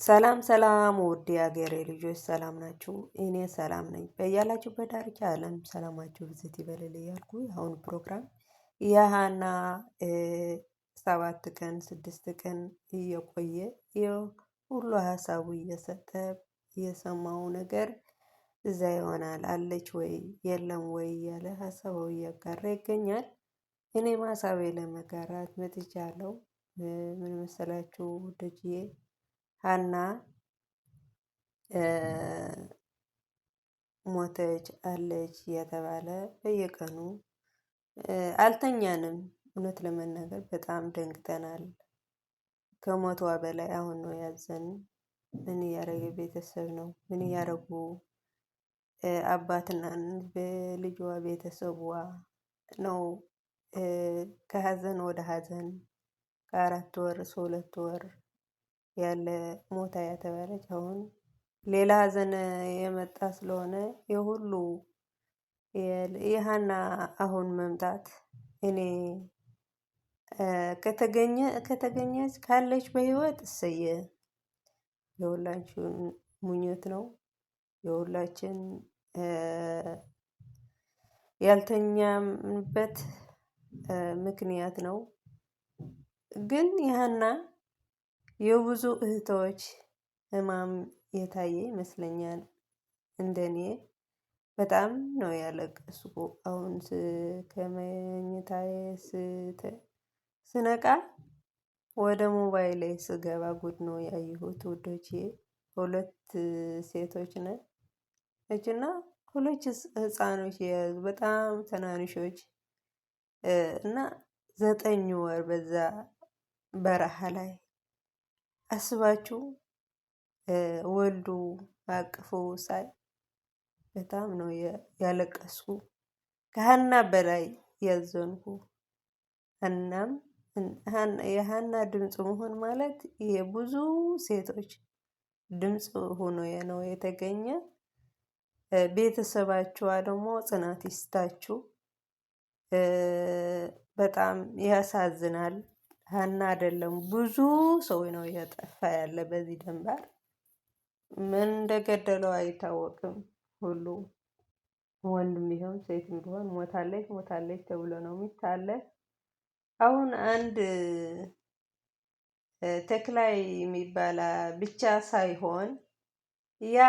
ሰላም ሰላም ውድ የሀገሬ ልጆች ሰላም ናችሁ? እኔ ሰላም ነኝ። በያላችሁበት ዳርቻ ዓለም ሰላማችሁ ብዝት ይበልል እያልኩ አሁን ፕሮግራም የሃና 7 ቀን 6 ቀን እየቆየ ሁሉ ሀሳቡ እየሰጠ የሰማው ነገር እዛ ይሆናል አለች ወይ የለም ወይ እያለ ሀሳቡ እያጋራ ይገኛል። እኔም ሀሳቤ ለመጋራት መጥቻለሁ። ምን መሰላችሁ ውዶችዬ? ሀና ሞተች አለች የተባለ በየቀኑ አልተኛንም። እውነት ለመናገር በጣም ደንግጠናል። ከሞቷ በላይ አሁን ነው ያዘን። ምን እያደረገ ቤተሰብ ነው? ምን እያደረጉ አባትና በልጇ ቤተሰቧ ነው? ከሀዘን ወደ ሀዘን ከ4 ወር 2 ወር ያለ ሞታ የተባለች አሁን ሌላ ሀዘን የመጣ ስለሆነ የሁሉ የሃና አሁን መምጣት እኔ ከተገኘች ካለች በህይወት እሰየ የሁላችን ምኞት ነው። የሁላችን ያልተኛምበት ምክንያት ነው። ግን የሃና የብዙ እህቶች ህመም የታየ ይመስለኛል። እንደኔ በጣም ነው ያለቀስኩ። አሁን ከመኝታዬ ስነቃ ወደ ሞባይሌ ስገባ ጉድ ነው ያየሁት ውዶቼ። 2 ሴቶች ነችና 2 ህፃኖች የያዙ በጣም ትናንሾች እና 9 ወር በዛ በረሃ ላይ አስባችሁ ወልዱ አቅፎ ሳይ በጣም ነው ያለቀስኩ። ከሃና በላይ ያዘንኩ። እናም የሃና ድምጽ መሆን ማለት የብዙ ሴቶች ድምጽ ሆኖ ነው የተገኘ። ቤተሰባችኋ ደግሞ ጽናት ይስጣችሁ። በጣም ያሳዝናል። ሃና አይደለም ብዙ ሰው ነው እየጠፋ ያለ በዚህ ድንበር። ምን እንደገደለው አይታወቅም። ሁሉ ወንድም ቢሆን ሴትም ቢሆን ሞታለች ሞታለች ተብሎ ነው የሚታለፍ። አሁን አንድ ተክላይ የሚባል ብቻ ሳይሆን ያ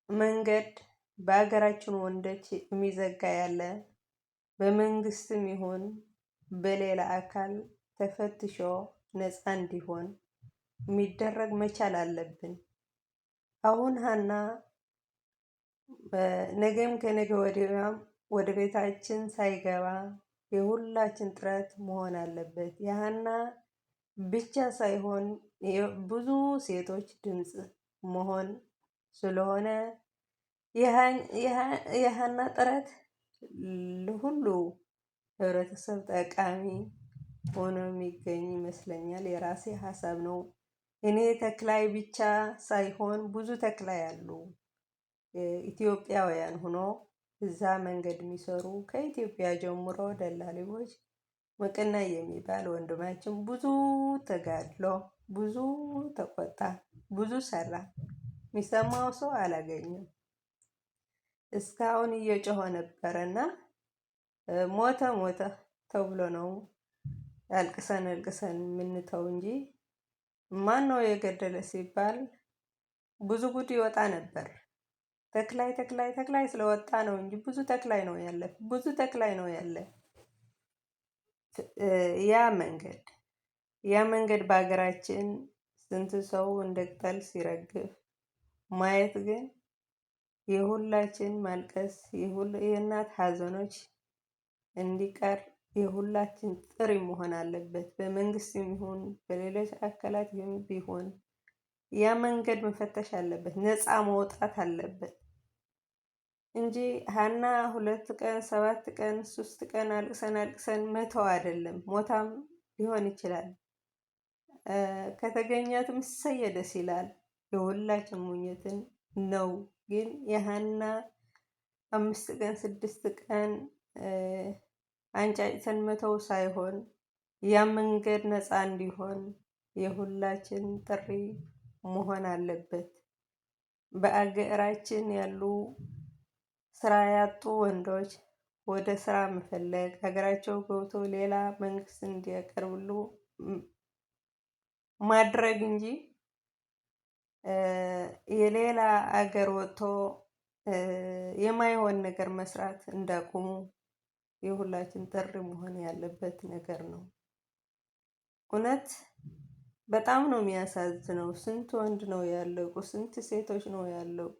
መንገድ በሀገራችን ወንዶች የሚዘጋ ያለ በመንግስትም ይሁን በሌላ አካል ተፈትሾ ነፃ እንዲሆን የሚደረግ መቻል አለብን። አሁን ሃና ነገም ከነገ ወዲያም ወደ ቤታችን ሳይገባ የሁላችን ጥረት መሆን አለበት። የሃና ብቻ ሳይሆን ብዙ ሴቶች ድምጽ መሆን ስለሆነ የሃና ጥረት ለሁሉ ህብረተሰብ ጠቃሚ ሆኖ የሚገኝ ይመስለኛል። የራሴ ሀሳብ ነው። እኔ ተክላይ ብቻ ሳይሆን ብዙ ተክላይ አሉ። ኢትዮጵያውያን ሆኖ እዛ መንገድ የሚሰሩ ከኢትዮጵያ ጀምሮ ደላሊዎች መቀናይ የሚባል ወንድማችን ብዙ ተጋድሎ ብዙ ተቆጣ ብዙ ሰራ። የሚሰማው ሰው አላገኘም። እስካሁን እየጮኸ ነበረና ሞተ ሞተ ተብሎ ነው አልቅሰን አልቅሰን የምንተው እንጂ ማን ነው የገደለ ሲባል ብዙ ጉድ ይወጣ ነበር። ተክላይ ተክላይ ተክላይ ስለወጣ ነው እንጂ ብዙ ተክላይ ነው ያለ ብዙ ተክላይ ነው ያለ። ያ መንገድ በሀገራችን ስንት ሰው እንደ ቅጠል ሲረግፍ ማየት ግን የሁላችን ማልቀስ የእናት ሀዘኖች እንዲቀር የሁላችን ጥሪ መሆን አለበት። በመንግስትም ይሁን በሌሎች አካላት ቢሆን ያ መንገድ መፈተሽ አለበት፣ ነፃ መውጣት አለበት እንጂ ሃና 2 ቀን 7 ቀን 3 ቀን አልቅሰን አልቅሰን መተው አይደለም። ሞታም ሊሆን ይችላል። ከተገኛትም እሰየ ደስ ይላል። የሁላችን ምኞትን ነው። ግን የሃና 5 ቀን 6 ቀን አንጫጭተን መተው ሳይሆን ያ መንገድ ነፃ እንዲሆን የሁላችን ጥሪ መሆን አለበት። በአገራችን ያሉ ስራ ያጡ ወንዶች ወደ ስራ መፈለግ ሀገራቸው ገብቶ ሌላ መንግስት እንዲያቀርብሉ ማድረግ እንጂ የሌላ አገር ወጥቶ የማይሆን ነገር መስራት እንዳቆሙ የሁላችን ጥሪ መሆን ያለበት ነገር ነው። እውነት በጣም ነው የሚያሳዝነው። ስንት ወንድ ነው ያለቁ፣ ስንት ሴቶች ነው ያለቁ።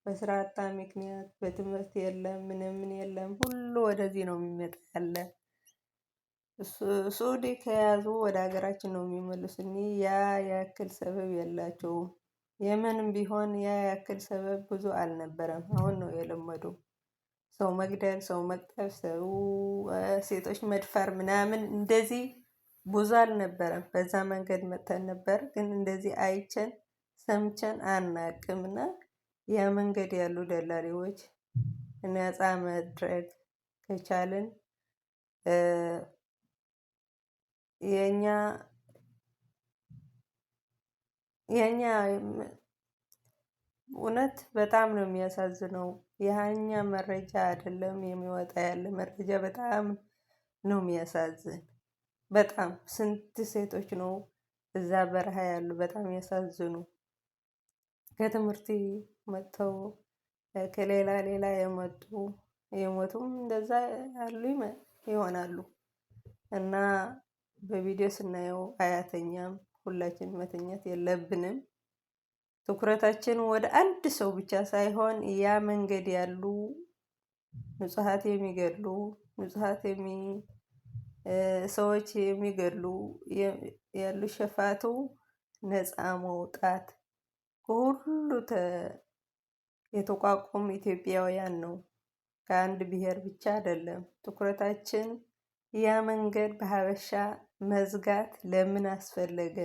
በስራ አጣ ምክንያት በትምህርት የለም ምን የለም፣ ሁሉ ወደዚህ ነው የሚመጣ ያለ። ሱዲ ከያዙ ወደ ሀገራችን ነው የሚመልሱን። ያ ያክል ሰበብ የላቸውም። የመንም ቢሆን ያ ያክል ሰበብ ብዙ አልነበረም። አሁን ነው የለመዱ። ሰው መግደል፣ ሰው መቅጠፍ፣ ሰው ሴቶች መድፈር ምናምን እንደዚህ ብዙ አልነበረም። በዛ መንገድ መጥተን ነበር፣ ግን እንደዚህ አይቸን ሰምቸን አናቅምና ያ መንገድ ያሉ ደላሪዎች ነፃ መድረግ ከቻልን የኛ እውነት በጣም ነው የሚያሳዝነው። የኛ መረጃ አይደለም የሚወጣ ያለ መረጃ በጣም ነው የሚያሳዝን። በጣም ስንት ሴቶች ነው እዛ በረሃ ያሉ በጣም ያሳዝኑ። ከትምህርት መጥተው ከሌላ ሌላ የሞቱም እንደዛ ያሉ ይሆናሉ። እና በቪዲዮ ስናየው አያተኛም። ሁላችን መተኛት የለብንም። ትኩረታችን ወደ አንድ ሰው ብቻ ሳይሆን ያ መንገድ ያሉ ንጹሃት የሚገድሉ ሰዎች የሚገድሉ ያሉ ሸፋቱ ነፃ መውጣት ከሁሉ የተቋቋሙ ኢትዮጵያውያን ነው። ከአንድ ብሔር ብቻ አይደለም። ትኩረታችን ያ መንገድ በሀበሻ መዝጋት ለምን አስፈለገ?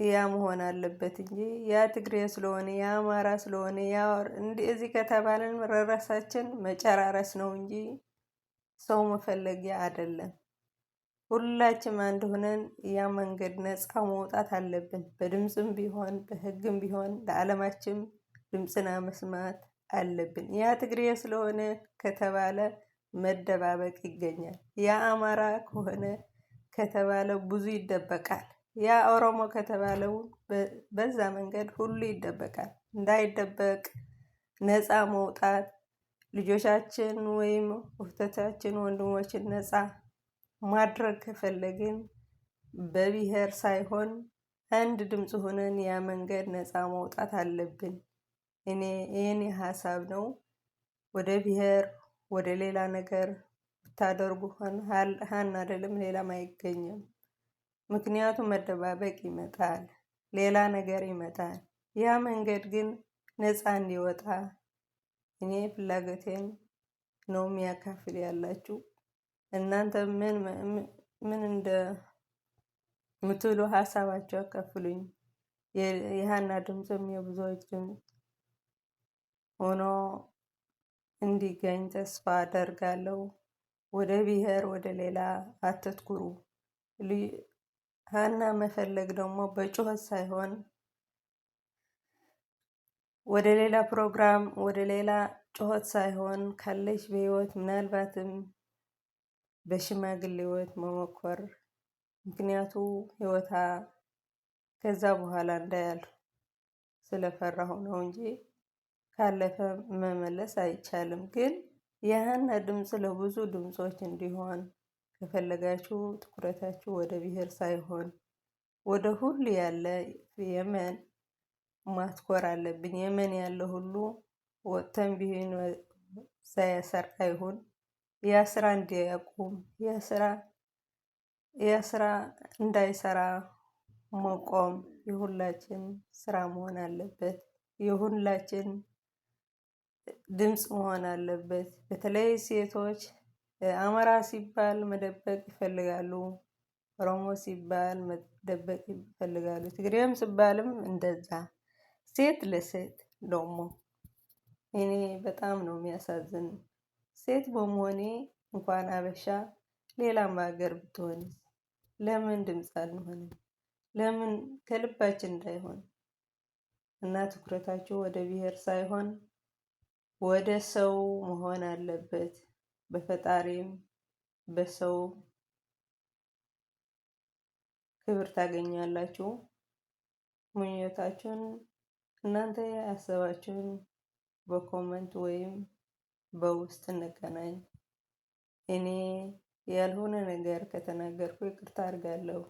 ያ መሆን አለበት እንጂ ያ ትግሬ ስለሆነ ያ አማራ ስለሆነ ያ እንደዚህ ከተባለን ራሳችን መጨራረስ ነው እንጂ ሰው መፈለጊያ አይደለም። ሁላችንም አንድ ሆነን ያ መንገድ ነፃ መውጣት አለብን። በድምጽም ቢሆን በህግም ቢሆን ለዓለማችን ድምጽና መስማት አለብን። ያ ትግሬ ስለሆነ ከተባለ መደባበቅ ይገኛል። ያ አማራ ከሆነ ከተባለ ብዙ ይደበቃል። ያ ኦሮሞ ከተባለው በዛ መንገድ ሁሉ ይደበቃል። እንዳይደበቅ ነፃ መውጣት ልጆቻችን ወይም እህቶቻችን ወንድሞችን ነፃ ማድረግ ከፈለግን በብሔር ሳይሆን አንድ ድምጽ ሆነን ያ መንገድ ነፃ መውጣት አለብን። የኔ ሀሳብ ነው። ወደ ብሔር ወደ ሌላ ነገር ብታደርጉ ሀና አይደለም ሌላም አይገኝም። ምክንያቱም መደባበቅ ይመጣል፣ ሌላ ነገር ይመጣል። ያ መንገድ ግን ነፃ እንዲወጣ እኔ ፍላጎቴን ነው የሚያካፍል ያላችሁ። እናንተ ምን እንደምትሉ ሀሳባችሁ አካፍሉኝ። የሀና ድምጽም የብዙዎች ድምጽ ሆኖ እንዲገኝ ተስፋ አደርጋለሁ። ወደ ብሔር ወደ ሌላ አትትኩሩ። ሀና መፈለግ ደግሞ በጩኸት ሳይሆን ወደ ሌላ ፕሮግራም ወደ ሌላ ጩኸት ሳይሆን ካለች በህይወት ምናልባትም በሽማግሌዎች መሞከር። ምክንያቱ ህይወታ ከዛ በኋላ እንዳያልፍ ስለፈራሁ ነው እንጂ ካለፈ መመለስ አይቻልም። ግን የሀና ድምጽ ለብዙ ድምጾች እንዲሆን ከፈለጋችሁ ትኩረታችሁ ወደ ብሔር ሳይሆን ወደ ሁሉ ያለ የመን ማትኮር አለብን። የመን ያለ ሁሉ ወጥተን ቢሆን ሳያሰራ ይሁን ያ ስራ እንዲያቆም ያ ስራ እንዳይሰራ መቆም የሁላችን ስራ መሆን አለበት። የሁላችን ድምጽ መሆን አለበት። በተለይ ሴቶች አማራ ሲባል መደበቅ ይፈልጋሉ። ኦሮሞ ሲባል መደበቅ ይፈልጋሉ። ትግሬም ሲባልም እንደዛ። ሴት ለሴት ደግሞ እኔ በጣም ነው የሚያሳዝን። ሴት በመሆኔ እንኳን አበሻ ሌላም ሀገር ብትሆንስ ለምን ድምጽ አንሆንም? ለምን ከልባችን እንዳይሆን እና ትኩረታችሁ ወደ ብሔር ሳይሆን ወደ ሰው መሆን አለበት። በፈጣሪም በሰው ክብር ታገኛላችሁ። ምኞታችሁን እናንተ ያሰባችሁን በኮመንት ወይም በውስጥ እንገናኝ። እኔ ያልሆነ ነገር ከተናገርኩ ይቅርታ አድርጋለሁ።